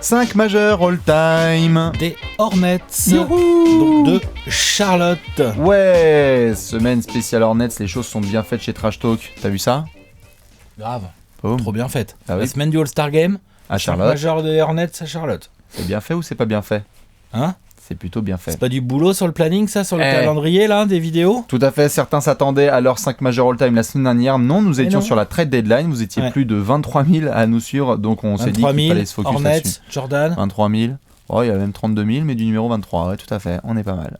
5 majeurs all-time. Des Hornets. Youhou. Donc de Charlotte. Ouais, semaine spéciale Hornets, les choses sont bien faites chez Trash Talk. T'as vu ça? Grave. Boom. Trop bien faite. Ah oui. La semaine du All-Star Game. À 5 Charlotte. majeurs des Hornets à Charlotte. C'est bien fait ou c'est pas bien fait? Hein? C'est plutôt bien fait. C'est pas du boulot sur le planning, ça, sur le Eh. calendrier, là, des vidéos? Tout à fait, certains s'attendaient à leur 5 majeurs all-time la semaine dernière. Non, nous étions non. sur la trade deadline, vous étiez Ouais. plus de 23 000 à nous suivre, donc on s'est dit 23 qu'il 000, fallait se focus Hornets, là-dessus. Jordan. 23 000, oh, il y a même 32 000, mais du numéro 23, ouais, tout à fait, on est pas mal.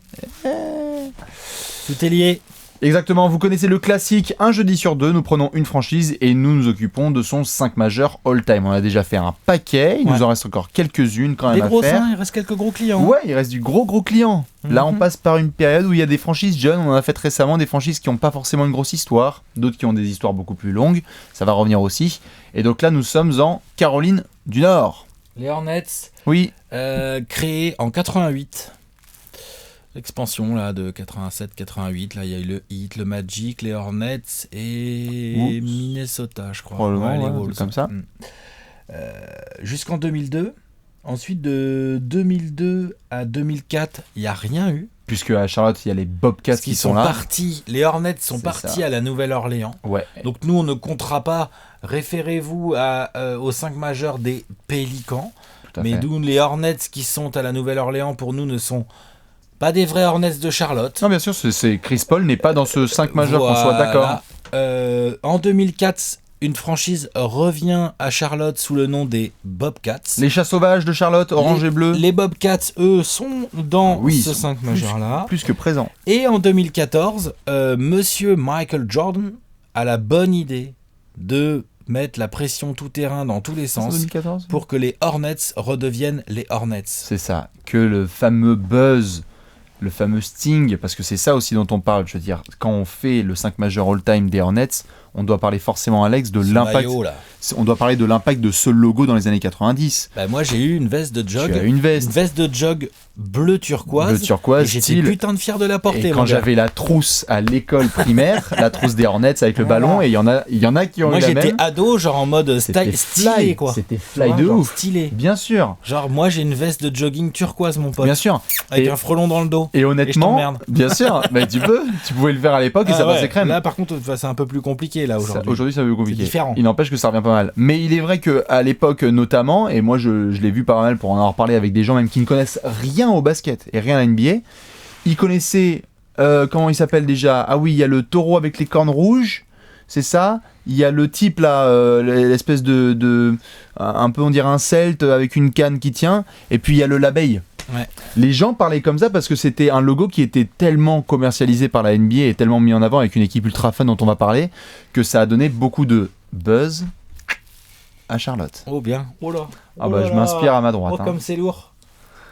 Tout est lié. Exactement, vous connaissez le classique, un jeudi sur deux, nous prenons une franchise et nous nous occupons de son 5 majeurs all-time. On a déjà fait un paquet, il Ouais. nous en reste encore quelques-unes quand Des même à gros faire. seins, il reste quelques gros clients. Ouais, il reste du gros client. Là, on Mhm. passe par une période où il y a des franchises jeunes. On en a fait récemment des franchises qui n'ont pas forcément une grosse histoire, d'autres qui ont des histoires beaucoup plus longues. Ça va revenir aussi. Et donc là, nous sommes en Caroline du Nord. Les Hornets, Oui, créés en 88. L'expansion là de 87-88, là il y a eu le Heat, le Magic, les Hornets et Wolves. Minnesota, je crois. Probablement, les ouais, un Wolves. truc comme ça. Jusqu'en 2002. Ensuite, de 2002 à 2004, il n'y a rien eu. puisque à Charlotte, il y a les Bobcats Parce qui qu'ils sont sont là. partis, les Hornets sont C'est partis ça. à la Nouvelle-Orléans. Ouais. Donc nous, on ne comptera pas. Référez-vous aux 5 majeurs des Pélicans. Tout à Mais fait. d'où les Hornets qui sont à la Nouvelle-Orléans, pour nous, ne sont pas des vrais Hornets de Charlotte. Non, bien sûr, c'est Chris Paul n'est pas dans ce 5 majeur, qu'on soit d'accord. En 2004, une franchise revient à Charlotte sous le nom des Bobcats. Les chats sauvages de Charlotte, orange et bleu. Les Bobcats, eux, sont dans Oui, ils ce sont 5 majeur-là. Plus que présent. Et en 2014, Monsieur Michael Jordan a la bonne idée de mettre la pression tout-terrain dans tous les C'est sens 2014 pour que les Hornets redeviennent les Hornets. C'est ça, que le fameux buzz, le fameux sting, parce que c'est ça aussi dont on parle, je veux dire, quand on fait le 5 majeur all-time des Hornets, on doit parler forcément, Alex, de Ce l'impact. maillot, là. On doit parler de l'impact de ce logo dans les années 90. Bah, moi, j'ai eu une veste de jog. Tu as une veste de jog bleu turquoise. bleu turquoise, Et j'étais style. putain de fier de la porter. Et mon quand gars. j'avais la trousse à l'école primaire, la trousse des Hornets avec le Voilà. ballon, et il y en a qui ont Moi, eu la j'étais même. ado, genre en mode C'était stylé, fly, quoi. c'était Tu fly vois, de genre ouf. stylé. Bien sûr, Genre, moi, j'ai une veste de jogging turquoise, mon pote. bien sûr. Avec Et- un frelon dans le dos. Et honnêtement, t'emmerde. bien sûr, mais tu pouvais le faire à l'époque et Ah ça ouais, passait crème. Là, par contre, c'est un peu plus compliqué, là, aujourd'hui. Aujourd'hui, ça veut compliqué. C'est différent. Il n'empêche que ça revient pas mal. Mais il est vrai que à l'époque, notamment, et moi je l'ai vu pas mal pour en avoir parlé avec des gens même qui ne connaissent rien au basket et rien à la NBA, ils connaissaient, comment il s'appelle déjà? Ah oui, il y a le taureau avec les cornes rouges, c'est ça. Il y a le type là, l'espèce de un peu on dirait un celte avec une canne qui tient, et puis il y a l'abeille. Ouais. Les gens parlaient comme ça parce que c'était un logo qui était tellement commercialisé par la NBA et tellement mis en avant avec une équipe ultra fun dont on va parler que ça a donné beaucoup de buzz à Charlotte. Oh, bien. Oh là. Ah bah je m'inspire à ma droite. Oh, hein. comme c'est lourd.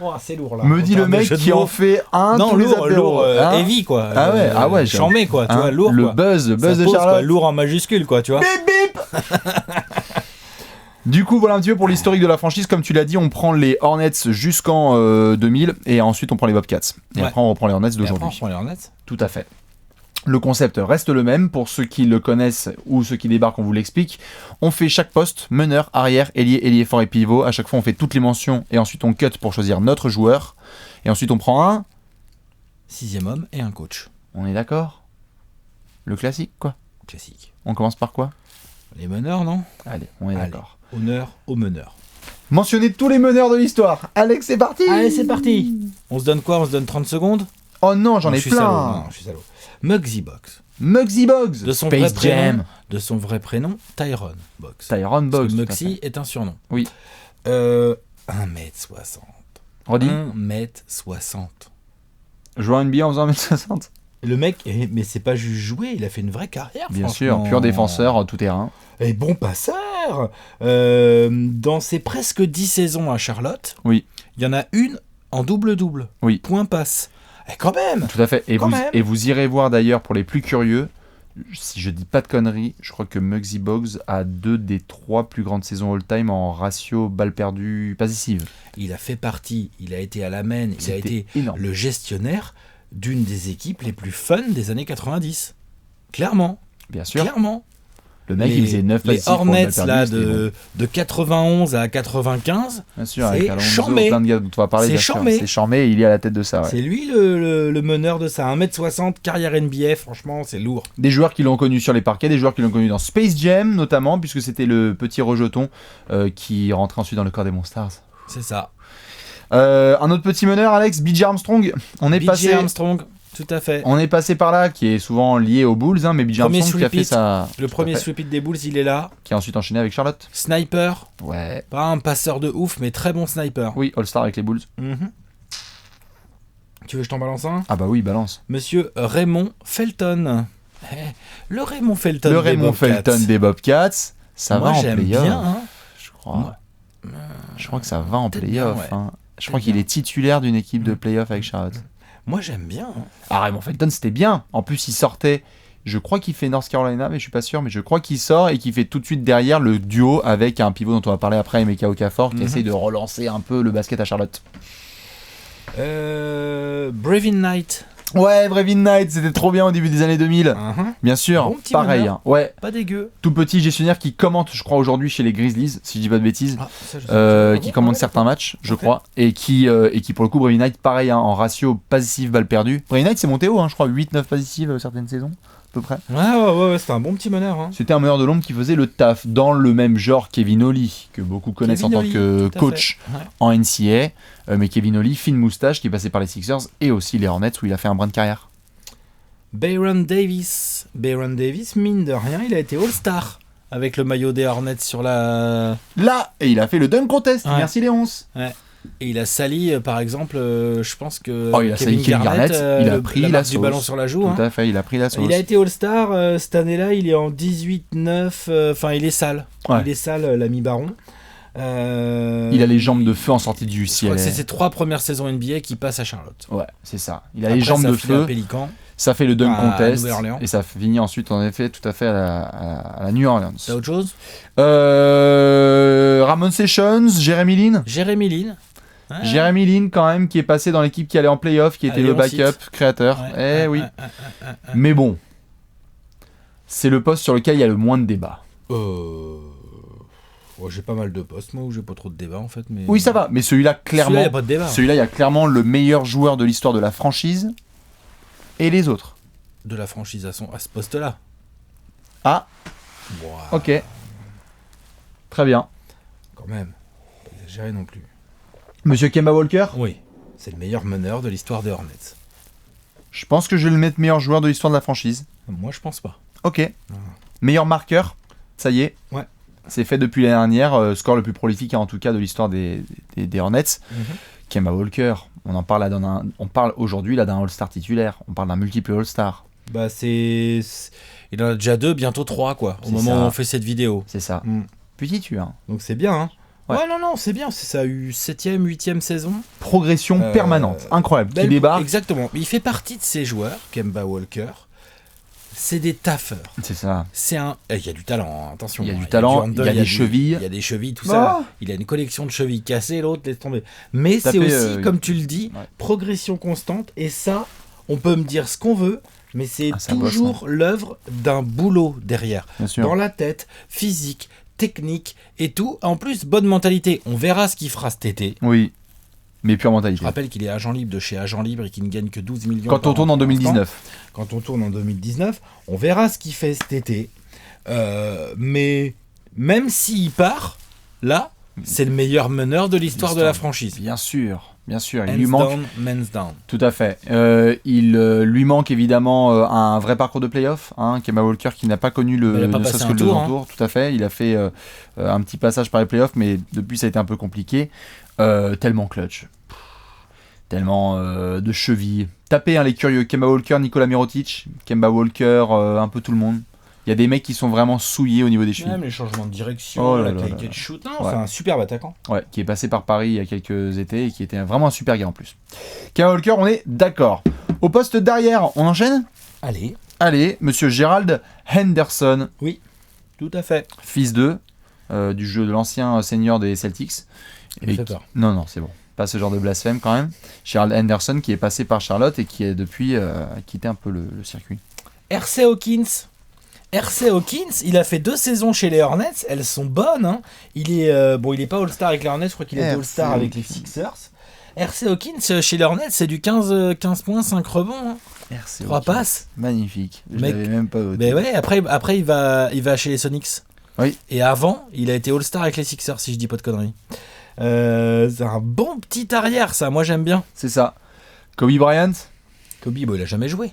Oh, c'est lourd, là. Me En dit le termes de mec jeu de qui mots. en fait un Non, tous les lourd, apéros, hein. heavy, quoi. Ah ouais, Chambé, quoi. Tu Hein, vois, lourd, le quoi. buzz Ça de pose, quoi, Charlotte. lourd en majuscule, quoi, tu vois. Bip bip. Du coup, voilà un petit peu pour l'historique de la franchise. Comme tu l'as dit, on prend les Hornets jusqu'en 2000 et ensuite on prend les Bobcats. Et Ouais. après on reprend les Hornets Et après, on d'aujourd'hui. prend les Hornets. Tout à fait. Le concept reste le même. Pour ceux qui le connaissent ou ceux qui débarquent, on vous l'explique. On fait chaque poste, meneur, arrière, ailier fort et pivot. À chaque fois, on fait toutes les mentions et ensuite on cut pour choisir notre joueur. Et ensuite, on prend un. 6e homme et un coach. On est d'accord? Le classique, quoi. Classique. On commence par quoi? Les meneurs, non? Allez, on est Allez. d'accord. Honneur aux meneurs. Mentionnez tous les meneurs de l'histoire. Alex, c'est parti. Allez, c'est parti. On se donne quoi? On se donne 30 secondes? Oh non, j'en Non, ai je suis salaud. plein. Non, je suis salaud. Muggsy Bogues. Muggsy Bogues. De son Space vrai prénom. Jam. De son vrai prénom, Tyrone Bogues. Tyrone Parce Bogues. que tout à Muggsy fait. est un surnom. Oui. 1m60. Redis. 1m60. Jouer à NBA en faisant 1m60. Le mec, mais c'est pas juste jouer, il a fait une vraie carrière. Bien franchement. sûr, pur défenseur, tout terrain. Et bon passeur. Dans ses presque 10 saisons à Charlotte, Oui. il y en a une en double-double. Oui. Point passe. Et quand même. Tout à fait. Quand même. Et vous irez voir d'ailleurs pour les plus curieux, si je dis pas de conneries, je crois que Muggsy Bogues a 2 des 3 plus grandes saisons all-time en ratio balles perdues passives. Il a fait partie, il a été à la main, il a C'était été énorme. le gestionnaire d'une des équipes les plus fun des années 90. Clairement. Bien sûr. Clairement. Le mec, il faisait 9 les passifs pour Hornets balle perdue, là c'était bon. de 91 à 95, Bien sûr, c'est avec Alonso, charmé. plein de gars dont on va parler. C'est bien sûr. charmé. C'est charmé et il est à la tête de ça. Ouais. c'est lui le meneur de ça. 1m60, carrière NBA, franchement, c'est lourd. Des joueurs qui l'ont connu sur les parquets, des joueurs qui l'ont connu dans Space Jam notamment, puisque c'était le petit rejeton qui rentrait ensuite dans le corps des Monstars. C'est ça. Un autre petit meneur, Alex, BJ Armstrong. On est B.J. Armstrong, tout à fait. On est passé par là, qui est souvent lié aux Bulls, hein, mais BJ Premier Armstrong qui a fait sweep-it. sa... Le premier sweep-it des Bulls, il est là. Qui a ensuite enchaîné avec Charlotte. Sniper, Ouais. pas un passeur de ouf, mais très bon sniper. Oui, All-Star avec les Bulls. Mhm. Tu veux que je t'en balance un? Ah bah oui, balance. Monsieur Raymond Felton. Le Raymond Felton Le des Raymond Bobcats. Felton des Bobcats, ça Moi, va en j'aime playoff. bien. Hein. Je crois. Je crois que ça va en peut-être playoff. bien, ouais. Hein. Je Peut-être crois qu'il bien. est titulaire d'une équipe de playoff avec Charlotte. Moi, j'aime bien. Hein. Ah, Raymond Felton, c'était bien. En plus, il sortait. Je crois qu'il fait North Carolina, mais je suis pas sûr. Mais je crois qu'il sort et qu'il fait tout de suite derrière le duo avec un pivot dont on va parler après, Emeka Okafor, qui essaye de relancer un peu le basket à Charlotte. Bravin Knight. Ouais, Brevin Knight, c'était trop bien au début des années 2000. Uh-huh. Bien sûr, Bon petit pareil. meneur. Hein. Ouais, Pas dégueu. tout petit gestionnaire qui commente, je crois, aujourd'hui chez les Grizzlies, si je dis pas de bêtises. Ah, ça, je sais pas. Qui commande certains matchs, je Ok. crois, et qui pour le coup, Brevin Knight, pareil, hein, en ratio passif balle perdue. Brevin Knight, c'est monté haut, hein, je crois, 8-9 passifs certaines saisons, à peu près. Ouais, c'était un bon petit meneur. Hein. C'était un meneur de l'ombre qui faisait le taf dans le même genre Kevin Ollie, que beaucoup connaissent Kevin en tant Ollie, que tout à coach fait. Ouais. en NCAA, mais Kevin Ollie, fine moustache, qui est passé par les Sixers et aussi les Hornets où il a fait un brin de carrière. Bayron Davis. Bayron Davis, mine de rien, il a été All-Star avec le maillot des Hornets sur la. Là, et il a fait le dunk contest, Ouais. merci Léonce. Et il a sali, par exemple, je pense que Oh, il a sali Kevin Garnett, il a pris la marque du sauce. ballon sur la joue. Tout Hein. à fait, il a pris la sauce. Il a été All-Star cette année-là, il est en 18-9, enfin il est sale. Ouais. Il est sale, l'ami Baron. Il a les jambes de feu en sortie du Je crois ciel. que c'est ses 3 premières saisons NBA qui passent à Charlotte. Ouais, c'est ça. Il a Après, les jambes ça de file à feu. Pélican. Ça fait le dunk À contest. Nouvelle-Orléans. Et ça finit ensuite, en effet, tout à fait à la New Orleans. T'as autre chose? Ramon Sessions, Jeremy Lin. Jérémy Lin. Ouais. Jeremy Lin, quand même, qui est passé dans l'équipe qui allait en playoff, qui était Allez, le on backup cite. créateur. Ouais, Oui. ouais. Mais bon, c'est le poste sur lequel il y a le moins de débat. Ouais, j'ai pas mal de postes, moi, où j'ai pas trop de débat en fait. Mais... Oui, ça va. Mais celui-là, clairement, Celui-là, y a pas de débat. celui-là, il y a clairement le meilleur joueur de l'histoire de la franchise et les autres. De la franchise à ce poste-là. Ah, Ouah, ok. Très bien. quand même. Pas exagéré non plus. Monsieur Kemba Walker, Oui. C'est le meilleur meneur de l'histoire des Hornets. je pense que je vais le mettre meilleur joueur de l'histoire de la franchise. Moi, je pense pas. Ok. Meilleur marqueur, ça y est. Ouais. C'est fait depuis l'année dernière. Score le plus prolifique, en tout cas, de l'histoire des Hornets. Kemba Walker, on parle aujourd'hui là d'un All-Star titulaire. On parle d'un multiple All-Star. Bah, il en a déjà 2, bientôt 3, quoi, au C'est moment ça. où on fait cette vidéo. C'est ça. Mm. Petit tu hein. Donc c'est bien, hein. Ouais. Ouais, non, c'est bien. Ça a eu 7ème, 8ème saison. Progression permanente, incroyable. Qui Belle- débarque. Exactement. Il fait partie de ces joueurs, Kemba Walker. C'est des taffeurs. C'est ça. C'est un. Il y a du talent, hein, attention. Il y a hein. du talent, handball, il y a des chevilles. Il y a des chevilles, tout Ah. ça. Il a une collection de chevilles cassées, l'autre laisse tomber. Mais c'est Tapez, aussi, comme tu le dis, ouais. progression constante. Et ça, on peut me dire ce qu'on veut, mais c'est Ah, ça bosse, toujours l'œuvre d'un boulot derrière. Bien sûr. Dans la tête, physique, technique et tout. En plus, bonne mentalité. On verra ce qu'il fera cet été. Oui. Mais pure Je mentalité. rappelle qu'il est agent libre de chez Agent Libre et qu'il ne gagne que 12 millions. Quand par on tourne an en pour l'instant. 2019. Quand on tourne en 2019, on verra ce qu'il fait cet été. Mais même s'il part, là, c'est le meilleur meneur de l'histoire de la franchise. Bien sûr. Bien sûr. Il Hands lui manque. down, man's down. Tout à fait. Il lui manque évidemment un vrai parcours de playoff. Hein, Kemba Walker qui n'a pas connu Bah, il a ne pas serait-ce passé que un le tour, deuxième tour. Tout à fait. Il a fait un petit passage par les playoffs, mais depuis ça a été un peu compliqué. Tellement clutch. Tellement de chevilles. Tapez les curieux. Kemba Walker, Nikola Mirotic. Kemba Walker, un peu tout le monde. Il y a des mecs qui sont vraiment souillés au niveau des chevilles. Même les changements de direction, Oh là la là qualité là. de shoot. Non, Ouais. c'est un superbe attaquant. Ouais, qui est passé par Paris il y a quelques étés et qui était vraiment un super gars en plus. Kemba Walker, on est d'accord. Au poste d'arrière, on enchaîne ? Allez, Allez, monsieur Gerald Henderson, tout à fait. fils de du jeu de l'ancien senior des Celtics. Il me Et fait qui- peur. Non, c'est bon. Pas ce genre de blasphème quand même. Gerald Henderson qui est passé par Charlotte et qui a depuis quitté un peu le circuit. RC Hawkins. RC Hawkins, il a fait 2 saisons chez les Hornets, elles sont bonnes. Hein. Il est pas All-Star avec les Hornets, je crois qu'il était All-Star avec les Sixers. RC Hawkins chez les Hornets, c'est du 15 points, 5 rebonds. Hein. 3 passes. Magnifique. Je Mec, l'avais même pas voté. Mais ouais, après il va chez les Sonics. Oui. Et avant, il a été All-Star avec les Sixers, si je dis pas de conneries. C'est un bon petit arrière, ça. Moi, j'aime bien. C'est ça. Kobe Bryant. Kobe, il a jamais joué.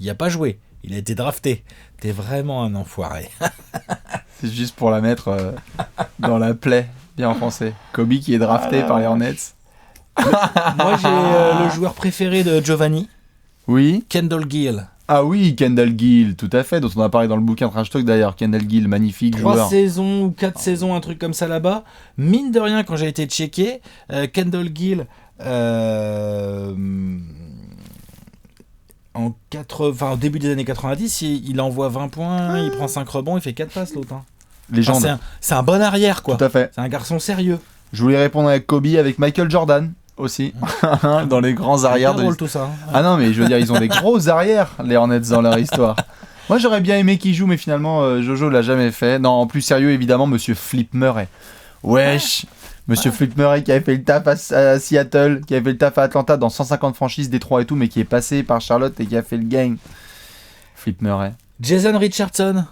Il a pas joué. Il a été drafté. T'es vraiment un enfoiré. C'est juste pour la mettre dans la plaie, bien en français. Kobe qui est drafté par les Hornets. Moi, j'ai le joueur préféré de Giovanni. Oui. Kendall Gill. Ah oui, Kendall Gill, tout à fait, dont on a parlé dans le bouquin Trash Talk d'ailleurs. Kendall Gill, magnifique 3 joueur. saisons ou 4 saisons, un truc comme ça là-bas. Mine de rien, quand j'ai été checké, Kendall Gill, au début des années 90, il envoie 20 points, il prend 5 rebonds, il fait 4 passes l'autre. Hein. Légende. Enfin, c'est un bon arrière, quoi. Tout à fait. C'est un garçon sérieux. Je voulais répondre avec Kobe, avec Michael Jordan aussi, dans les grands arrières. C'est drôle tout ça. Hein. Ah non, mais je veux dire, ils ont des gros arrières, les Hornets, dans leur histoire. Moi, j'aurais bien aimé qu'ils jouent, mais finalement, Jojo l'a jamais fait. Non, en plus sérieux, évidemment, Monsieur Flip Murray. Wesh, Monsieur Flip Murray qui avait fait le taf à Seattle, qui avait fait le taf à Atlanta dans 150 franchises, Détroit et tout, mais qui est passé par Charlotte et qui a fait le gang. Flip Murray. Jason Richardson.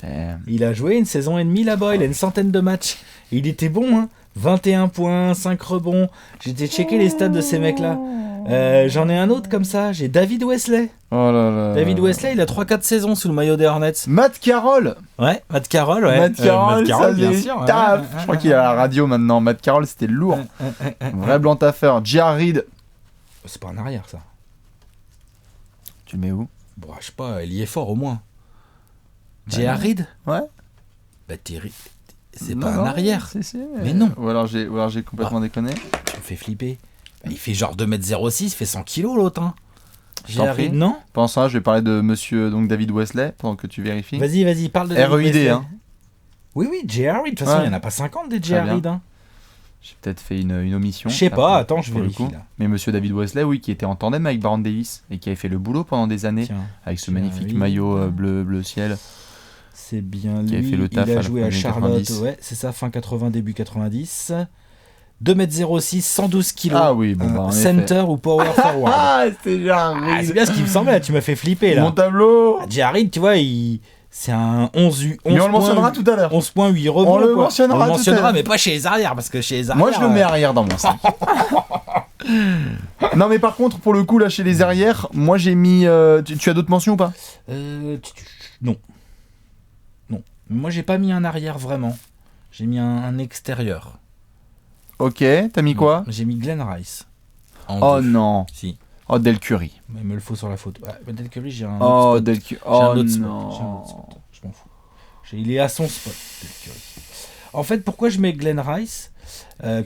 Damn. Il a joué 1 saison et demie là-bas, il a une centaine de matchs. Et il était bon, hein. 21 points, 5 rebonds. J'ai checké les stats de ces mecs-là. J'en ai un autre comme ça, j'ai David Wesley. Oh là là. David Wesley, il a 3-4 saisons sous le maillot des Hornets. Matt Carroll. Ouais, Matt Carroll, ouais. Matt Carroll, ça bien c'est sûr. taf. Je crois qu'il est à la radio maintenant. Matt Carroll, c'était lourd. Vrai blanc taffeur. J.R. Reid. C'est pas un arrière, ça. Tu le mets où? Bon, je sais pas, il y est fort au moins. J.R. Reid. Ouais. Bah, c'est pas un arrière. Si. Mais non. Ou alors j'ai complètement déconné. Tu me fais flipper. Bah, il fait genre 2m06, il fait 100 kilos l'autre. Hein. T'en J.R. prie. Reid, non? Pendant ce temps-là, je vais parler de monsieur donc David Wesley pendant que tu vérifies. Vas-y, parle de David REID, Wesley. hein. Oui, J.R. Reid. De toute façon, il Ouais. n'y en a pas 50 des Très J.R. bien. Reid. Hein. J'ai peut-être fait une omission. Je sais pas, attends, je pour le vérifie coup. là. Mais monsieur David Wesley, oui, qui était en tandem avec Baron Davis et qui avait fait le boulot pendant des années Tiens, avec ce J.R. magnifique Reid. maillot bleu ciel. C'est bien Qui lui. avait fait le taf il à a la joué fin à des Charlotte, 90. ouais, c'est ça, fin 80, début 90. 2m06, 112 kg. Ah oui, bon, bah, en Center effet. ou power forward. Ah, c'était genre. Ah, c'est bien ce qui me semblait, tu m'as fait flipper là. Mon tableau. J.R. Reid, tu vois, c'est un 11 Mais on le mentionnera tout à l'heure. 11.8 rebonds. On le quoi. mentionnera On le tout à mentionnera, l'heure. mais pas chez les arrières, parce que chez les arrières. Moi, je le mets arrière dans mon sac. Non, mais par contre, pour le coup, là, chez les arrières, moi, j'ai mis. Tu as d'autres mentions ou pas? Non. Non. Moi, j'ai pas mis un arrière vraiment. J'ai mis un extérieur. Ok, t'as mis quoi? J'ai mis Glenn Rice. Oh non. Si. Oh, Del Curry. Mais il me le faut sur la photo. Ouais, mais Del Curry, j'ai un Oh, autre spot. Del Curry. J'ai un Oh autre spot. non. J'ai un autre spot. Je m'en fous. Il est à son spot, Del Curry. En fait, pourquoi je mets Glenn Rice?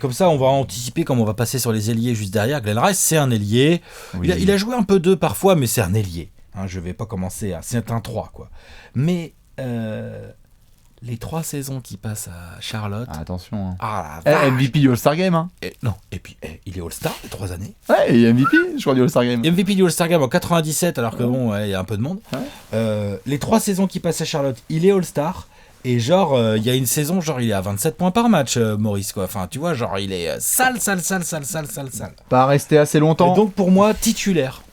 Comme ça, on va anticiper comme on va passer sur les ailiers juste derrière. Glenn Rice, c'est un ailier. Oui. Il a joué un peu 2 parfois, mais c'est un ailier. Hein, je vais pas commencer à... C'est un 3, quoi. Mais les 3 saisons qui passent à Charlotte... Ah, attention. Hein. Ah la vache. MVP du All-Star Game. Hein. Non, et puis il est All-Star les 3 années. Ouais, et MVP, je crois, du All-Star Game. MVP du All-Star Game en 97, alors que bon, il y a un peu de monde. Ouais. Les 3 saisons qui passent à Charlotte, il est All-Star. Et genre, il y a une saison, genre, il est à 27 points par match, Maurice, quoi. Enfin, tu vois, genre, il est sale. Pas resté assez longtemps. Et donc, pour moi, titulaire.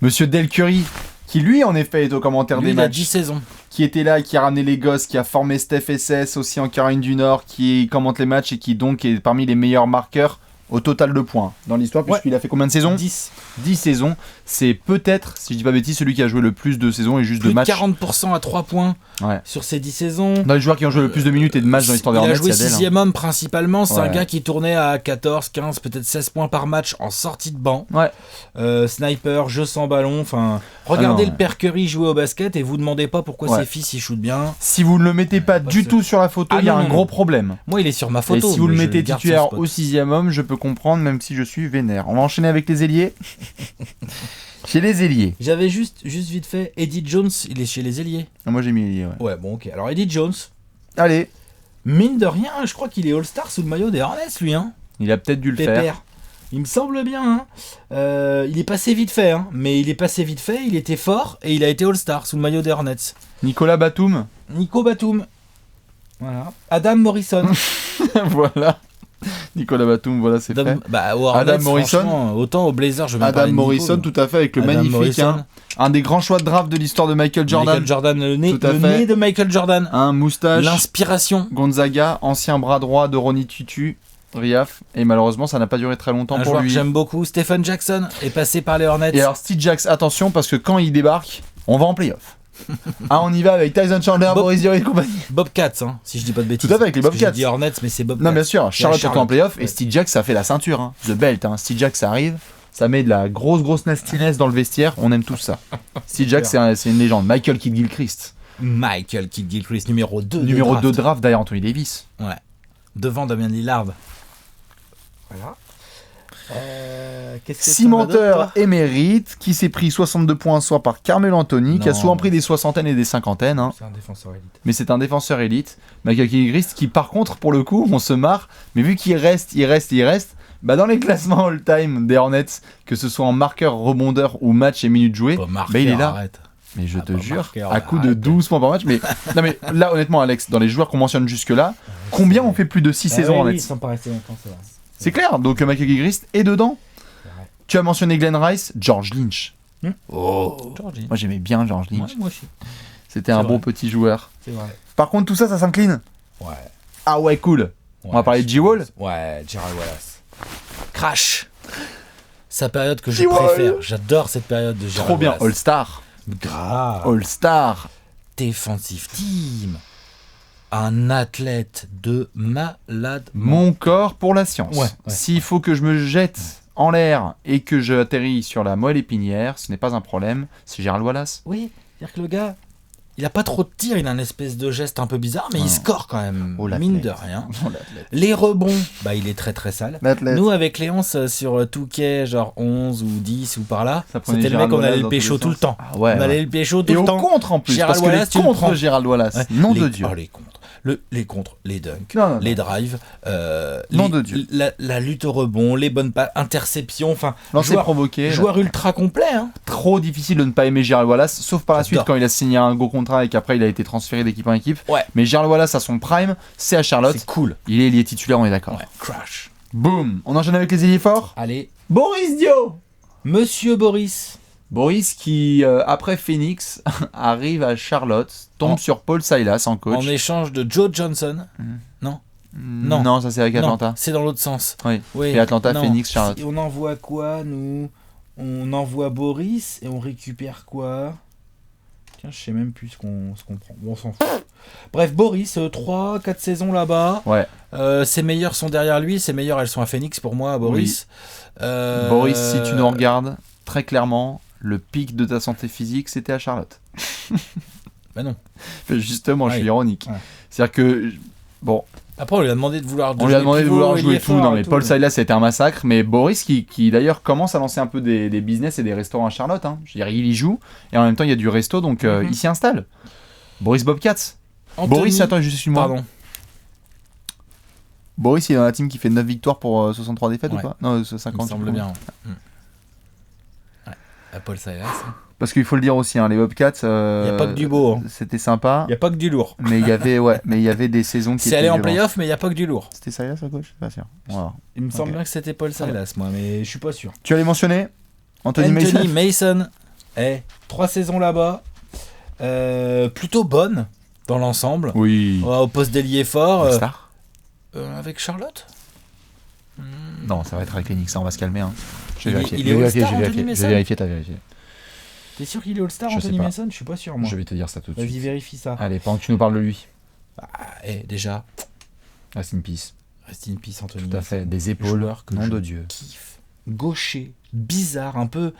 Monsieur Del Curry, qui lui, en effet, est au commentaire Lui, des il a matchs. 10 saisons. Qui était là, qui a ramené les gosses, qui a formé Steph SS aussi en Caroline du Nord, qui commente les matchs et qui donc est parmi les meilleurs marqueurs au total de points dans l'histoire, puisqu'il a fait combien de saisons? 10. 10 saisons. C'est peut-être, si je dis pas bêtise, celui qui a joué le plus de saisons et juste Plus de de matchs. 40% à 3 points Ouais. sur ces 10 saisons. Dans les joueurs qui ont joué le plus de minutes et de matchs dans l'histoire des Il a Hornets, joué il y a Dell, 6ème homme principalement. C'est un Ouais. gars qui tournait à 14, 15, peut-être 16 points par match en sortie de banc. Ouais. Sniper, jeu sans ballon. Enfin, regardez Ah non, le père Curry jouer au basket et vous demandez pas pourquoi Ouais. ses fils ils shootent bien. Si vous ne le mettez pas du c'est- tout sur la photo, Ah il y a non, un non, gros non. problème. Moi, il est sur ma photo. Et si vous mais le je mettez garde son titulaire spot. au 6ème homme, je peux comprendre, même si je suis vénère. On va enchaîner avec les ailiers. Chez les ailiers. J'avais juste vite fait. Eddie Jones, il est chez les ailiers. Ah, moi j'ai mis ailier, ouais. Ouais, bon, ok. Alors, Eddie Jones, Allez, mine de rien, je crois qu'il est All-Star sous le maillot des Hornets, lui, hein. il a peut-être dû le faire. Pépère. Il me semble bien. Il est passé vite fait, mais il est passé vite fait, il était fort et il a été All-Star sous le maillot des Hornets. Nicolas Batum. Nico Batum. Voilà. Adam Morrison. Voilà. Nicolas Batum, voilà, c'est fait. Aux Hornets, Adam Morrison. Autant aux Blazers, je vais Adam Morrison, tout à fait, avec le Adam magnifique, un des grands choix de draft de l'histoire de Michael Jordan. Michael Jordan, le nez de Michael Jordan. Un moustache. L'inspiration. Gonzaga, ancien bras droit de Ronnie Tutu. Riaf, et malheureusement ça n'a pas duré très longtemps pour lui. Que j'aime beaucoup, Stephen Jackson est passé par les Hornets. Et alors Steve Jackson, attention parce que quand il débarque, on va en playoff. On y va avec Tyson Chandler, Boris Diaw et compagnie. Bobcats, si je dis pas de bêtises. Tout à fait avec les Bobcats. J'ai dit Hornets, mais c'est Bobcats. Non bien sûr, Charlotte est en playoff et Steve Jackson ça fait la ceinture, The Belt. Steve Jackson ça arrive, ça met de la grosse nastiness dans le vestiaire, on aime tout ça. Steve Jackson c'est une légende. Michael Kidd-Gilchrist. Michael Kidd-Gilchrist, numéro 2. Numéro 2 draft derrière Anthony Davis. Ouais. Devant Damian Lillard. Voilà. Cimenteur émérite qui s'est pris 62 points un soir par Carmelo Anthony, qui a souvent pris des soixantaines et des cinquantaines. C'est un défenseur élite. Mais c'est un défenseur élite. Michael Kidd-Gilchrist qui par contre pour le coup on se marre, mais vu qu'il reste, dans les classements all-time des Hornets, que ce soit en marqueur, rebondeur ou match et minutes jouées, il est là. Arrête. Mais je te jure, à coup de 12 points par match. Mais non, mais là, honnêtement, Alex, dans les joueurs qu'on mentionne jusque-là, combien ont fait plus de 6 saisons en Hornets ? Ils sont pas restés longtemps, c'est vrai. C'est clair, donc Michael Kidd-Gilchrist est dedans. Tu as mentionné Glenn Rice, George Lynch. George Lynch. Moi j'aimais bien George Lynch. Ouais, moi aussi. C'était un bon petit joueur. C'est vrai. Par contre, tout ça, ça s'incline. Ouais. Ah ouais, cool. On va parler de G-Wall. Ouais, Gerald Wallace. Crash. Sa période que je préfère. J'adore cette période de Gerald Wallace. Trop bien, All-Star. Grave. All-Star. Defensive team. Un athlète de malade. Mon corps pour la science. Ouais. S'il faut que je me jette en l'air et que je atterris sur la moelle épinière, ce n'est pas un problème. C'est Gerald Wallace. Oui, c'est-à-dire que le gars, il a pas trop de tir, il a une espèce de geste un peu bizarre, mais il score quand même, mine de rien. Les rebonds, il est très très sale. L'athlète. Nous, avec Léonce, sur 2K, genre 11 ou 10 ou par là, c'était le mec, on allait le pécho tout le temps. Ah ouais, on allait le pécho tout et le temps. Et au contre en plus, Gérald parce que Wallace, les contres de Gerald Wallace, nom de Dieu. Les contres. Les contres, les dunks, les drives, nom de Dieu. La lutte au rebond, les bonnes interceptions, provoqué. Joueur ultra complet. Trop difficile de ne pas aimer Gerald Wallace, sauf par la suite quand il a signé un gros contrat et qu'après il a été transféré d'équipe en équipe. Ouais. Mais Gerald Wallace à son prime, c'est à Charlotte. C'est cool. Il est titulaire, on est d'accord. Ouais. Crash. Boum. On enchaîne avec les ailiers forts. Allez. Boris Diaw. Monsieur Boris. Boris qui, après Phoenix, arrive à Charlotte, tombe sur Paul Silas en coach. En échange de Joe Johnson. Non, ça c'est avec Atlanta. Non, c'est dans l'autre sens. Oui. Et Atlanta, Phoenix, Charlotte. On envoie quoi, nous ? On envoie Boris et on récupère quoi ? Tiens, je sais même plus ce qu'on prend. Bon, on s'en fout. Bref, Boris, 3-4 saisons là-bas. Ouais. Ses meilleurs sont derrière lui. Ses meilleurs, elles sont à Phoenix pour moi, Boris. Oui. Boris, si tu nous regardes, très clairement, le pic de ta santé physique, c'était à Charlotte. Non. Justement, je suis ironique. Ouais. C'est-à-dire que, bon... Après, on lui a demandé de vouloir jouer tout. Non, mais Paul Silas, c'était un massacre. Mais Boris, qui d'ailleurs commence à lancer un peu des business et des restaurants à Charlotte. Je veux dire, il y joue. Et en même temps, il y a du resto, donc il s'y installe. Boris Bobcats. Boris, attends, je suis moi. Pardon. Boris, il est dans la team qui fait 9 victoires pour 63 défaites ou pas ? Non, 50. Il me semble bien. Paul Silas. Parce qu'il faut le dire aussi, les Bobcats. Il n'y a pas que du beau. C'était sympa. Il n'y a pas que du lourd. Mais il y avait des saisons qui étaient. C'est allé en playoff, mais il n'y a pas que du lourd. C'était Silas, le coach ? Pas sûr. Voilà. Il me semble bien que c'était Paul Silas, moi, mais je suis pas sûr. Tu allais mentionner Anthony Mason. 3 saisons là-bas. Plutôt bonne dans l'ensemble. Oui. Au poste d'ailier fort. Star avec Charlotte Non, ça va être avec les Knicks, on va se calmer. Je vais vérifier, t'as vérifié. T'es sûr qu'il est All-Star, Anthony Mason ? Je suis pas sûr, moi. Je vais te dire ça tout de suite. Vas-y, vérifie ça. Allez, pendant que tu nous parles de lui. Déjà. Rest in peace. Rest in peace, Anthony. Tout à fait. Des épaules, nom de Dieu. Kiffe. Gaucher, bizarre, un peu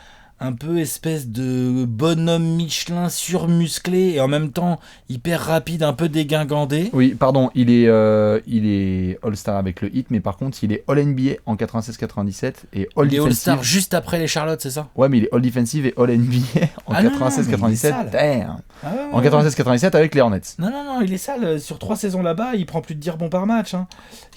espèce de bonhomme Michelin surmusclé et en même temps hyper rapide, un peu dégingandé. Oui, pardon, il est All-Star avec le Heat, mais par contre, il est All-NBA en 96-97 et All-Defensive. Il est All-Star juste après les Charlotte, c'est ça ? Ouais, mais il est All-Defensive et All-NBA en 96-97. en 96-97 avec les Hornets. Non, il est sale. Sur 3 saisons là-bas, il prend plus de 10 rebonds par match. Hein.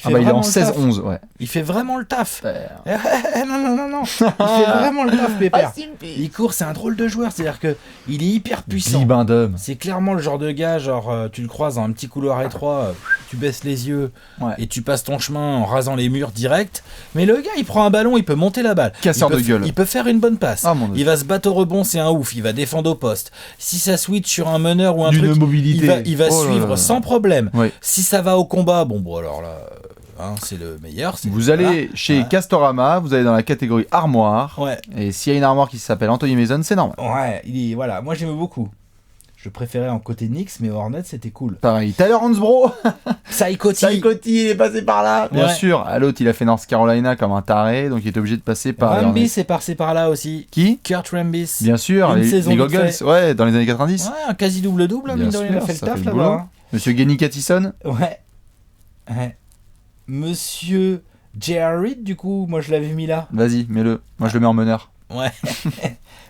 Il est en 16-11, ouais. Il fait vraiment le taf. Non. Il fait vraiment le taf, Pépère. Il court, c'est un drôle de joueur. C'est-à-dire qu'il est hyper puissant. Bibendum. C'est clairement le genre de gars, genre, tu le croises dans un petit couloir étroit, tu baisses les yeux et tu passes ton chemin en rasant les murs direct. Mais le gars, il prend un ballon, il peut monter la balle. Casseur de gueule. Il peut faire une bonne passe. Ah, mon Dieu. Il va se battre au rebond, c'est un ouf. Il va défendre au poste. Si ça switch sur un meneur ou un D'une truc, mobilité. il va suivre sans problème. Ouais. Si ça va au combat, bon alors là, c'est le meilleur. Vous allez chez Castorama, vous allez dans la catégorie armoire. Ouais. Et s'il y a une armoire qui s'appelle Anthony Mason, c'est normal. Ouais, voilà. Moi, j'aimais beaucoup. Je préférais en côté Knicks, mais au Hornets, c'était cool. Pareil. Tyler Hansbrough. Psychoty, il est passé par là. Bien sûr. À l'autre, il a fait North Carolina comme un taré, donc il était obligé de passer par. Rambis est passé par là aussi. Qui? Kurt Rambis. Bien sûr, les Goggles. Ouais, dans les années 90. Ouais, un quasi double-double, mine de rien, il a fait le taf là-bas. Monsieur Genny Cattison. Ouais. Monsieur J.R. Reed, du coup, moi je l'avais mis là. Vas-y, mets-le. Moi je le mets en meneur. Ouais.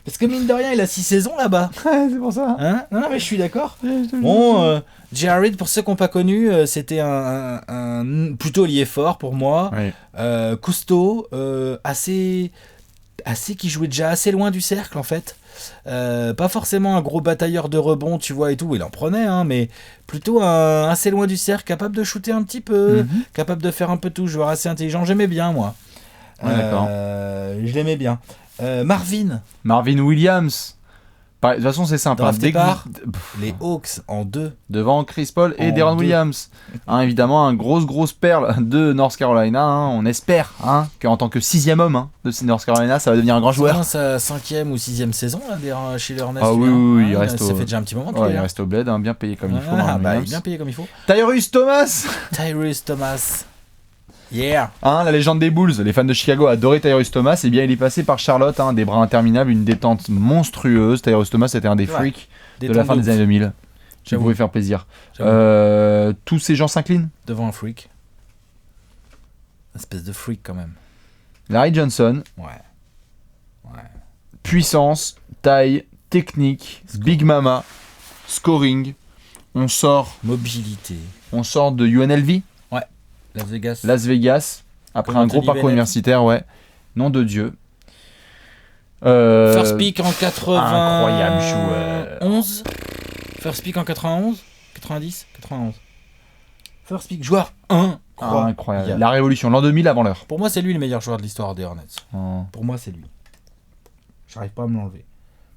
Parce que mine de rien, il a 6 saisons là-bas. Ouais, c'est pour ça. Hein? Non, mais je suis d'accord. Bon, J.R. Reed, pour ceux qui n'ont pas connu, c'était un plutôt lié fort pour moi. Ouais. Costaud, assez qui jouait déjà assez loin du cercle en fait. Pas forcément un gros batailleur de rebond, tu vois, et tout, il en prenait, hein, mais plutôt assez loin du cercle, capable de shooter un petit peu, capable de faire un peu tout, joueur assez intelligent, j'aimais bien moi. Ouais, d'accord. Je l'aimais bien. Marvin Williams. De toute façon, c'est simple. Les Hawks en 2. Devant Chris Paul et Deron Williams. Évidemment, grosse perle de North Carolina. On espère qu'en tant que 6e homme de North Carolina, ça va devenir un grand joueur. C'est sa 5e ou 6e saison là, chez les Hornets. Ah oui, il reste ça fait déjà un petit moment. Il reste au bled, bien payé comme il faut. Bien payé comme il faut. Tyrus Thomas. Yeah. La légende des Bulls, les fans de Chicago adoraient Tyrus Thomas, et bien il est passé par Charlotte, des bras interminables, une détente monstrueuse. Tyrus Thomas était un des freaks de la fin des années 2000. Qui pouvait faire plaisir. Tous ces gens s'inclinent devant un freak. Une espèce de freak quand même. Larry Johnson. Ouais. Puissance, taille, technique, Big Mama, scoring. Mobilité. On sort de UNLV. Las Vegas, après un gros parcours universitaire, nom de Dieu. First pick en 80. Incroyable joueur. 11. First pick en 91, 90, 91. First pick, joueur incroyable. La révolution, l'an 2000 avant l'heure. Pour moi, c'est lui le meilleur joueur de l'histoire des Hornets. Pour moi, c'est lui. J'arrive pas à me l'enlever.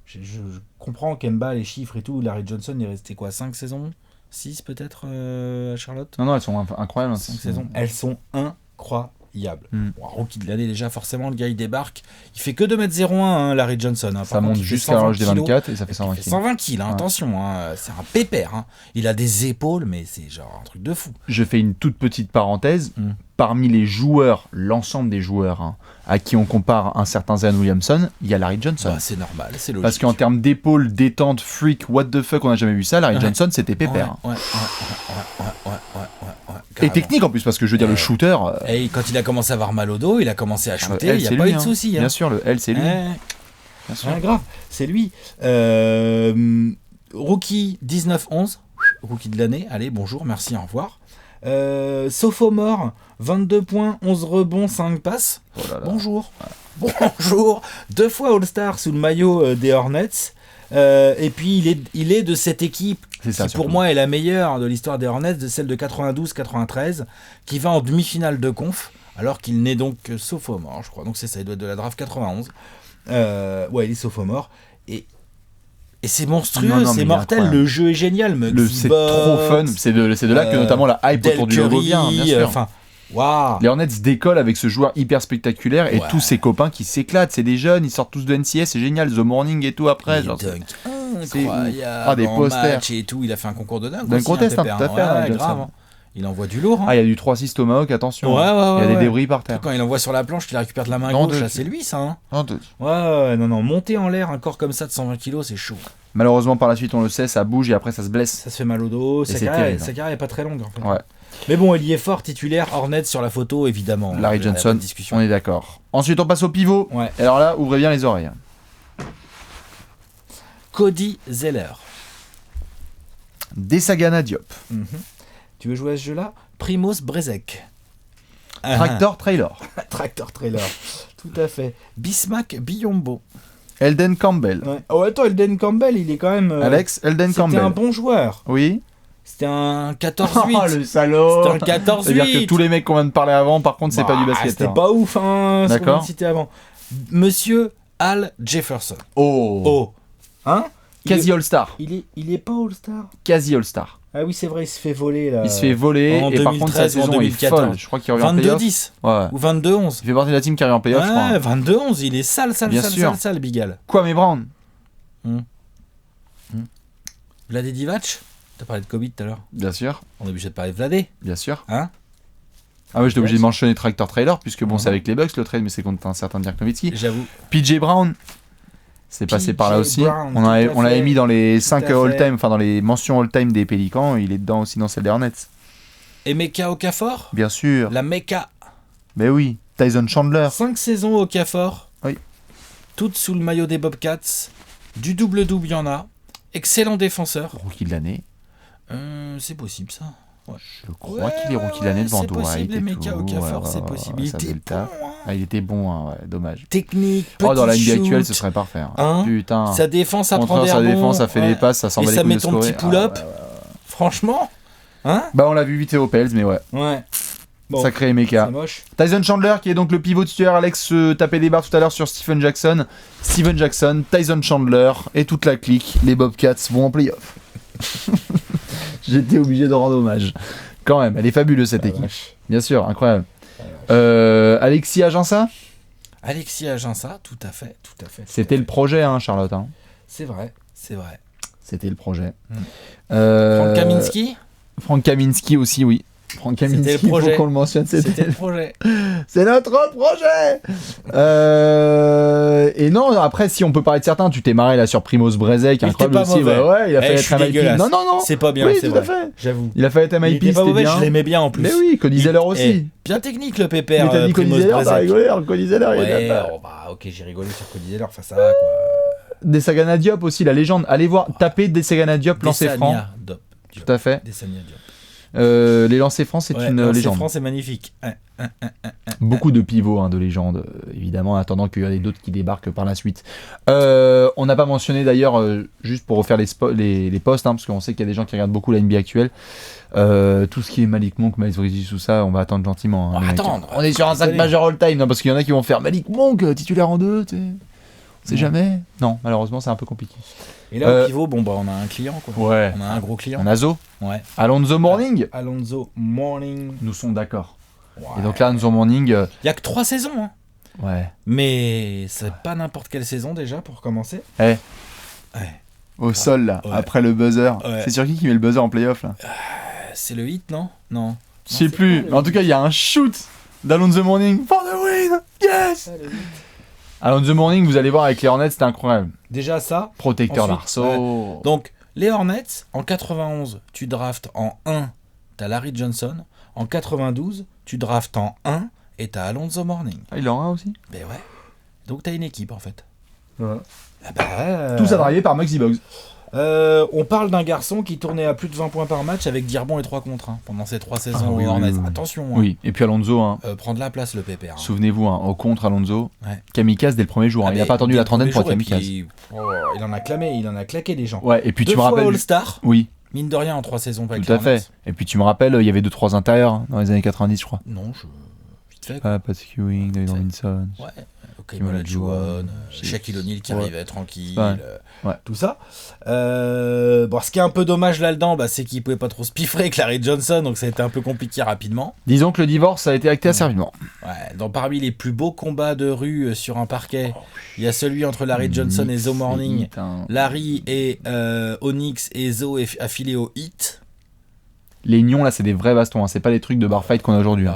Je comprends Kemba, les chiffres et tout. Larry Johnson, il est resté 5 saisons 6 peut-être à Charlotte. Non, elles sont incroyables. 5 saisons. Elles sont incroyables. Bon, rookie de l'année déjà, forcément, le gars il débarque. Il fait que 2m01, Larry Johnson. Ça monte jusqu'à l'âge des 24 et ça fait 120 kg. 120 kg, attention, c'est un pépère. Il a des épaules, mais c'est genre un truc de fou. Je fais une toute petite parenthèse. Parmi les joueurs, l'ensemble des joueurs à qui on compare un certain Zion Williamson, il y a Larry Johnson. C'est normal, c'est logique. Parce qu'en termes d'épaules, détente, freak, what the fuck, on n'a jamais vu ça. Larry Johnson, c'était pépère. Ouais. Et technique en plus, parce que je veux dire, le shooter. Et quand il a commencé à avoir mal au dos, il a commencé à shooter, il n'y a pas eu de souci. Bien sûr, le L, c'est lui. Bien sûr. Grave, c'est lui. Rookie 19-11, rookie de l'année. Allez, bonjour, merci, au revoir. Sophomore, 22 points, 11 rebonds, 5 passes. Bonjour. 2 fois All-Star sous le maillot des Hornets. Et puis il est de cette équipe qui pour moi est la meilleure de l'histoire des Hornets, de celle de 92-93, qui va en demi-finale de conf, alors qu'il n'est donc que sophomore, je crois. Donc ça, il doit être de la draft 91. Il est sophomore. Et c'est monstrueux, c'est mortel, le jeu est génial. C'est trop fun, c'est de là que notamment la hype autour du logo vient, bien sûr. Wow. Les Hornets décollent avec ce joueur hyper spectaculaire et tous ses copains qui s'éclatent, c'est des jeunes, ils sortent tous de NCA, c'est génial, The Morning et tout après. Incroyable, des posters et tout, il a fait un concours de dingue. D'un contest, tout à fait, grave. Il envoie du lourd. Il y a du 3-6 Tomahawk, attention. Il y a des débris par terre. Quand il envoie sur la planche, qu'il récupère de la main gauche, c'est lui ça. Non, monter en l'air un corps comme ça de 120 kg, c'est chaud. Malheureusement, par la suite, on le sait, ça bouge et après ça se blesse. Ça se fait mal au dos, sa carrière est pas très longue en fait. Ouais. Mais bon, il y est fort, titulaire, Hornets sur la photo, évidemment. Larry Johnson, on est d'accord. Ensuite, on passe au pivot. Et alors là, ouvrez bien les oreilles. Cody Zeller. Desagana Diop. Tu veux jouer à ce jeu-là? Primoz Brezek. Tractor Trailer. Tractor Trailer. Tout à fait. Bismack Biombo. Elden Campbell. Ouais. Oh, attends, Elden Campbell, il est quand même. Alex Elden Campbell. C'était un bon joueur. Oui. C'était un 14-8. Oh, le salaud. C'était un 14-8. C'est-à-dire que tous les mecs qu'on vient de parler avant, par contre, c'est pas du basket. C'était pas ouf, hein, ce qu'on vient D'accord. de citer avant. Monsieur Al Jefferson. Oh. Hein? Quasi All-Star. Il est pas All-Star. Quasi All-Star. Ah oui, c'est vrai, il se fait voler là. Il se fait voler en et par contre sa 2013 ou en saison est 2014. folle. Je crois qu'il revient en playoff. 22-10 Ouais. ou 22-11. Il fait partie de la team qui revient en playoff, je crois. Ouais, 22-11, il est sale, Bien sûr. Bigal. Kwame Brown. Vladé Divac. T'as parlé de Kobe tout à l'heure. Bien sûr. On est obligé de parler de Vladé. Bien sûr. Hein? Ah ouais, j'étais obligé de mentionner Tractor Trailer puisque bon, c'est avec les Bucks le trade, mais c'est contre un certain Dirk Nowitzki. J'avoue. PJ Brown. C'est passé par là aussi. Brown, On l'avait mis dans les 5 à fait. all-time, enfin dans les mentions all-time des Pélicans. Il est dedans aussi dans celle des Hornets. Emeka Okafor. Bien sûr. La Mecca. Mais oui. Tyson Chandler. 5 saisons au Okafor. Oui. Toutes sous le maillot des Bobcats. Du double-double, il y en a. Excellent défenseur. Rookie de l'année. C'est possible ça. Ouais. Je crois qu'il est rookie de l'année devant c'est Dwight possible, et Emeka tout. Okafor, c'est possible. Il ça était faisait le taf. bon, hein. Ah, il était bon, hein, ouais, dommage. Technique, petit Oh, dans la NBA shoot. actuelle, ce serait parfait. Hein. Putain. Sa défense, ça prend Contre des sa rebonds. défense, ça fait Ouais. des passes, ça s'en Et bat les ça couilles met de ton scorer. petit pull-up. Franchement. Hein? Bah, on l'a vu vite au Pels, mais ouais. Ouais. Bon, Sacré Emeka. c'est moche. Tyson Chandler, qui est donc le pivot titulaire. Alex se tapait des barres tout à l'heure sur Stephen Jackson. Steven Jackson, Tyson Chandler et toute la clique. Les Bobcats vont en playoff. J'étais obligé de rendre hommage. Quand même, elle est fabuleuse cette équipe. Bien sûr, incroyable. Alexis Aginsa, Alexis Aginsa, tout à fait. c'était le projet, hein, Charlotte. Hein. C'est vrai. C'était le projet. Frank Kaminsky. Frank Kaminsky aussi, oui. Frank Kaminsky, C'était le projet. faut qu'on le mentionne. C'était le projet. C'est notre projet. Et non, après, si on peut parler de certains, tu t'es marré là sur Primoz Brezek, Il incroyable était pas aussi. mauvais. Ouais, il a Eh, fallu je être suis MIP. dégueulasse. Non. C'est pas bien, Oui, c'est tout à vrai. fait. J'avoue. Il a fallu être Il MIP, était pas c'était mauvais, bien. je l'aimais bien en plus. Mais oui, Cody Zeller aussi. Bien technique le pépère. Mais t'as dit Cody Primoz Zeller, t'as Brezek. rigolé. Cody Zeller, il Ouais, était pas. oh, bah ok, j'ai rigolé sur Cody Zeller, enfin ça va quoi. Desagana Diop aussi, la légende. Allez voir, tapez Desagana Diop, lancer franc. Desania Diop. Tout à fait. Desania Diop. Les lancers francs, c'est une lancer légende. franc, c'est magnifique. Beaucoup de pivots de légendes, évidemment, en attendant qu'il y en ait d'autres qui débarquent par la suite. On n'a pas mentionné d'ailleurs, juste pour refaire les postes, hein, parce qu'on sait qu'il y a des gens qui regardent beaucoup la NBA actuelle. Tout ce qui est Malik Monk, Miles Bridges, tout ça, on va attendre gentiment. On va les mecs. attendre. On est sur un 5 majeur all-time, non, parce qu'il y en a qui vont faire Malik Monk, titulaire en 2, tu sais. On sait jamais. Non, malheureusement, c'est un peu compliqué. Et là, au pivot, bon, bah, on a un client, quoi. Ouais. On a un gros client. On a Zo. Ouais. Alonzo Mourning. Alonzo Mourning. Nous sommes d'accord. Ouais. Et donc là, Alonzo Mourning. Il y a que 3 saisons, hein. Ouais. Mais c'est pas n'importe quelle saison déjà pour commencer. Ouais. Ouais. Au sol, là, Ouais. après le buzzer. Ouais. C'est sur qui met le buzzer en playoff, là? C'est le hit, non? Non. Je sais plus. Mais en tout cas, il y a un shoot d'Alonzo Mourning for the win. Yes. Alonzo Mourning, vous allez voir avec les Hornets, c'était incroyable. Déjà ça. Protecteur Ensuite, d'arceau. Donc, les Hornets, en 91, tu draftes en 1, t'as Larry Johnson. En 92, tu draftes en 1 et t'as Alonzo Mourning. Ah, il en a un aussi. Ben ouais. Donc t'as une équipe en fait. Ouais. Ah bah, Tout ça drivé par Muggsy Bogues. on parle d'un garçon qui tournait à plus de 20 points par match avec 10 rebonds et 3 contre 1 pendant ces 3 saisons aux Hornets. Attention. Hein. Oui, et puis Alonzo, hein, Prend de la place le pépère. Hein. souvenez-vous, hein, au contre Alonzo, Ouais. kamikaze dès le premier jour. Hein. Il n'a pas attendu la trentaine pour être kamikaze. Il en a clamé, il en a claqué des gens. Ouais, et puis 2 tu me fois rappelles. All-Star, Oui, mine de rien en 3 saisons avec tout à les Hornets. fait. Et puis tu me rappelles, il y avait 2-3 intérieurs hein, dans les années 90, je crois. Non, vite fait. Ah, Patrick Ewing, David Robinson. Ouais. Karim Olajuwon, Shaquille O'Neal qui arrivait tranquille, Ouais. tout ça. Bon, ce qui est un peu dommage là-dedans, bah, c'est qu'il pouvait pas trop se piffrer avec Larry Johnson, donc ça a été un peu compliqué rapidement. Disons que le divorce a été acté assez rapidement. Ouais, parmi les plus beaux combats de rue sur un parquet, il y a celui entre Larry Johnson et Zo Mourning. Larry et Onyx et Zo affilés au hit. Les nions là, c'est des vrais bastons, hein. C'est pas les trucs de bar fight qu'on a aujourd'hui. Hein.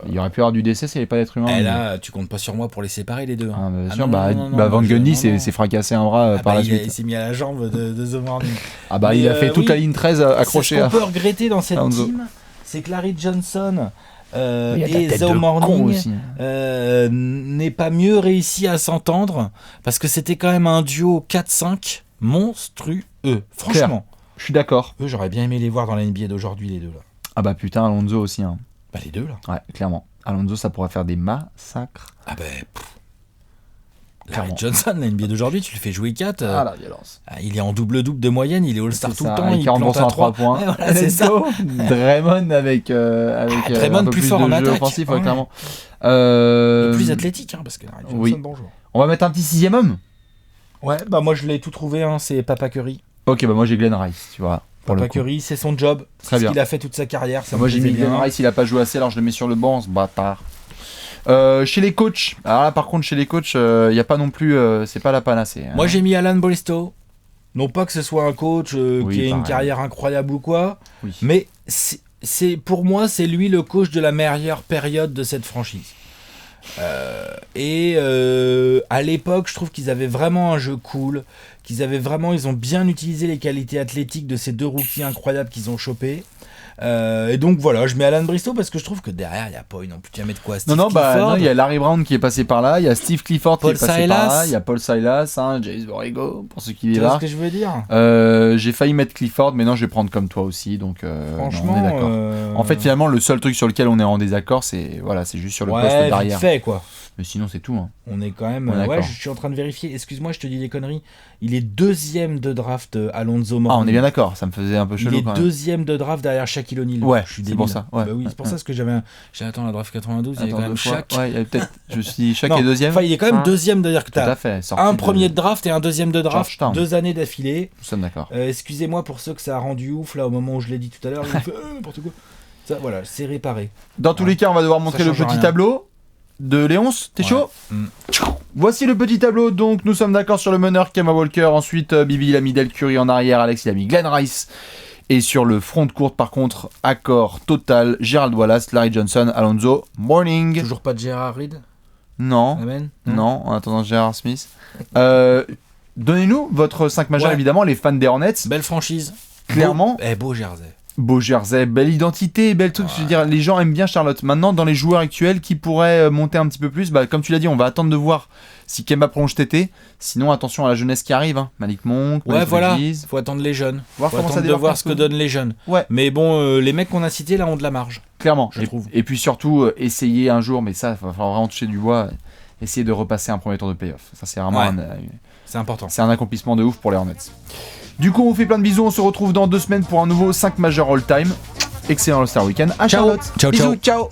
Il y aurait pu y avoir du décès s'il n'y avait pas d'être humain. Et là, tu comptes pas sur moi pour les séparer les deux. Hein. Ah, bien Ah sûr, non, Van Gundy s'est fracassé un bras par la suite. Il s'est mis à la jambe de Zo Mourning. Ah bah il a fait toute la ligne 13 accrochée. Ce qu'on peut regretter dans cette Alonso. team, c'est que Larry Johnson Il y a de la et tête Zo de con Mourning aussi. n'aient pas mieux réussi à s'entendre parce que c'était quand même un duo 4-5 monstrueux. Franchement. Je suis d'accord. Eux, j'aurais bien aimé les voir dans la NBA d'aujourd'hui, les deux là. Ah bah putain, Alonso aussi. Hein. Bah les deux là. Ouais, clairement. Alonso, ça pourrait faire des massacres. Ah bah... Larry Clairement. Johnson, la NBA d'aujourd'hui, tu le fais jouer 4. Ah la violence. Il est en double-double de moyenne, il est All-Star C'est tout ça, le temps, avec il 40% plante à à 3 points. Ouais, voilà, c'est Let's ça. go. Draymond avec Draymond un peu plus plus fort de en jeu attaque. offensif, ouais, Ouais. clairement. Et plus athlétique, hein, parce que Larry Johnson, oui. bonjour. On va mettre un petit 6e homme. Ouais, bah moi je l'ai tout trouvé, hein, c'est Papa Curry. Ok, bah moi j'ai Glenn Rice, tu vois. Pour Papa le coup. Curry, c'est son job. Très C'est ce bien. qu'il a fait toute sa carrière. Ça Moi me j'ai mis plaisait Glenn bien. Rice, il a pas joué assez, alors je le mets sur le banc, ce bâtard. Chez les coachs, alors là par contre chez les coachs, il y a pas non plus, c'est pas la panacée. Hein. Moi j'ai mis Alan Bristow. Non pas que ce soit un coach Oui, qui ait une pareil. carrière incroyable ou quoi, Oui. mais c'est pour moi c'est lui le coach de la meilleure période de cette franchise. À l'époque, je trouve qu'ils avaient vraiment un jeu cool, ils ont bien utilisé les qualités athlétiques de ces deux rookies incroyables qu'ils ont chopés. Et donc voilà, je mets Alan Bristow parce que je trouve que derrière il n'y a pas non plus jamais de quoi. Steve Non, Clifford, il y a Larry Brown qui est passé par là, il y a Steve Clifford Paul qui est passé Silas. par là, il y a Paul Silas, hein, James Borrego, pour ceux qui tu y vois va. ce que je veux dire. J'ai failli mettre Clifford, mais non, je vais prendre comme toi aussi, donc Franchement, non, on est d'accord. En fait, finalement, le seul truc sur lequel on est en désaccord, c'est juste sur le poste ouais, vite derrière. fait quoi. Mais sinon, c'est tout. Hein. On est quand même. On est d'accord. Je suis en train de vérifier. Excuse-moi, je te dis des conneries. Il est deuxième de draft Alonso Ah, Mourning. on est bien d'accord, ça me faisait un peu chelou Il est quand même. deuxième de draft derrière Shaquille O'Neal. Ouais, je suis c'est débile. pour ça, ouais. Bah oui, c'est pour ça que j'attends la draft 92. Il y avait Attends, quand même deux fois. Shaq. Ouais, il y avait peut-être. Je me suis dit, Shaq Non, est deuxième. Enfin, il est quand même deuxième, d'ailleurs que Tout t'as à fait. sorti un premier de draft et un deuxième de draft, Georgetown. 2 années d'affilée. Nous sommes d'accord. Excusez-moi pour ceux que ça a rendu ouf là au moment où je l'ai dit tout à l'heure. Il me fait n'importe quoi. Ça, voilà, c'est réparé. Dans tous les cas, on va devoir montrer le change petit rien. tableau de Léonce. T'es Ouais. chaud Voici le petit tableau. Donc, nous sommes d'accord sur le meneur Kemba Walker. Ensuite, Bibi, il a mis Del Curry en arrière. Alex, il a mis Glenn Rice. Et sur le front de courte, par contre, accord total. Gerald Wallace, Larry Johnson, Alonso Mourning. Toujours pas de Gérard Reed. Non. Amen. Non, en attendant Gérard Smith. Donnez-nous votre 5 majeur, Ouais. évidemment, les fans des Hornets. Belle franchise. Clairement. Beau jersey. Beau jersey, belle identité, bel truc. Ouais. Je veux dire, les gens aiment bien Charlotte. Maintenant, dans les joueurs actuels qui pourraient monter un petit peu plus, bah, comme tu l'as dit, on va attendre de voir si Kemba prolonge cet été. Sinon, attention à la jeunesse qui arrive. Hein. Malik Monk, Ouais, Miles voilà. Bridges. Faut attendre les jeunes. Voir Faut comment ça attendre de démarre voir un ce que peu. donnent les jeunes. Ouais. Mais bon, les mecs qu'on a cités là ont de la marge. Clairement. Je trouve. Et puis surtout, essayer un jour, mais ça, il va falloir vraiment toucher du bois, essayer de repasser un premier tour de playoff. Ça, c'est vraiment Ouais. C'est important. c'est un accomplissement de ouf pour les Hornets. Du coup, on vous fait plein de bisous. On se retrouve dans 2 semaines pour un nouveau 5 majeurs all-time. Excellent All-Star Weekend à Ciao. Charlotte. Ciao, Bisous, ciao.